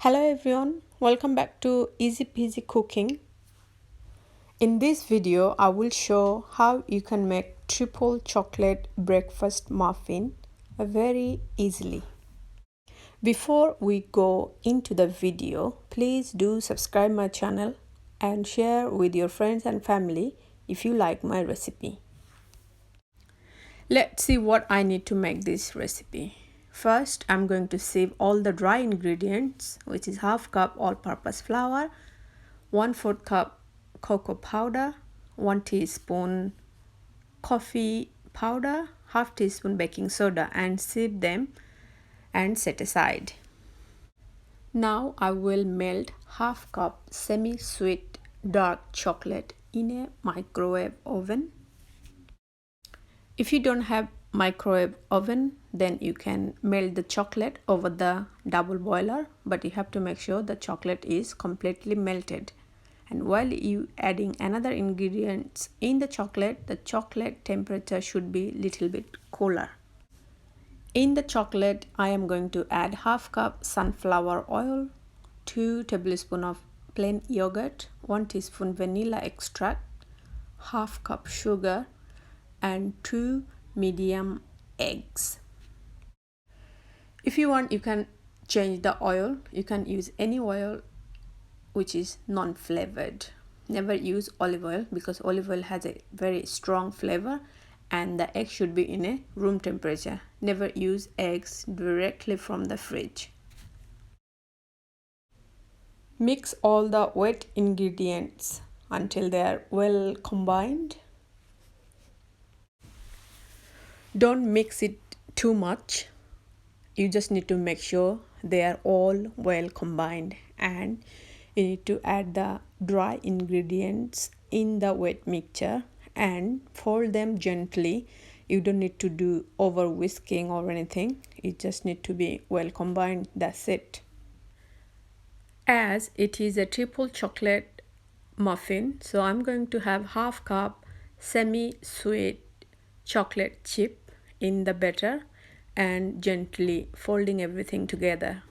Hello everyone, welcome back to EasyPeasy Cooking. In this video, I will show how you can make triple chocolate breakfast muffin very easily. Before we go into the video, please do subscribe my channel and share with your friends and family if you like my recipe. Let's see what I need to make this recipe. First, I'm going to sieve all the dry ingredients, which is half cup all-purpose flour, 1/4 cup cocoa powder, 1 teaspoon coffee powder, half teaspoon baking soda, and sieve them and set aside. Now I will melt half cup semi-sweet dark chocolate in a microwave oven. If you don't have microwave oven, then you can melt the chocolate over the double boiler, but you have to make sure the chocolate is completely melted. And while you adding another ingredients in the chocolate temperature should be little bit cooler. In the chocolate, I am going to add half cup sunflower oil, 2 tablespoons of plain yogurt, 1 teaspoon vanilla extract, half cup sugar, and 2 medium eggs. If you want, you can change the oil. You can use any oil which is non-flavored. Never use olive oil because olive oil has a very strong flavor, and the egg should be in a room temperature. Never use eggs directly from the fridge. Mix all the wet ingredients until they are well combined. Don't mix it too much. You just need to make sure they are all well combined, and you need to add the dry ingredients in the wet mixture and fold them gently. You don't need to do over whisking or anything. It just need to be well combined. That's it. As it is a triple chocolate muffin, so I'm going to have half cup semi-sweet chocolate chip in the batter and gently folding everything together.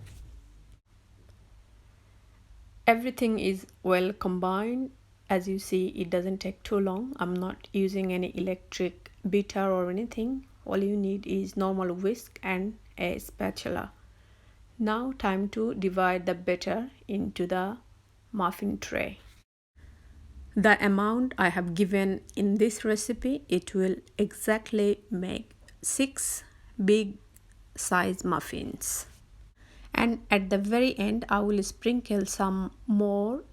Everything is well combined. As you see, it doesn't take too long. I'm not using any electric beater or anything. All you need is normal whisk and a spatula. Now time to divide the batter into the muffin tray. The amount I have given in this recipe, it will exactly make 6 big size muffins. And at the very end, I will sprinkle some more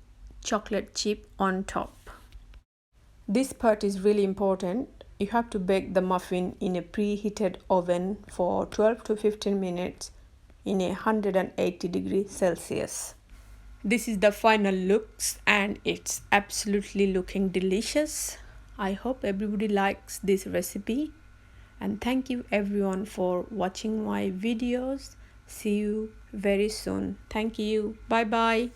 chocolate chip on top. This part is really important. You have to bake the muffin in a preheated oven for 12 to 15 minutes in 180 degrees Celsius. This is the final looks and it's absolutely looking delicious. I hope everybody likes this recipe, and thank you everyone for watching my videos. See you very soon. Thank you. Bye bye.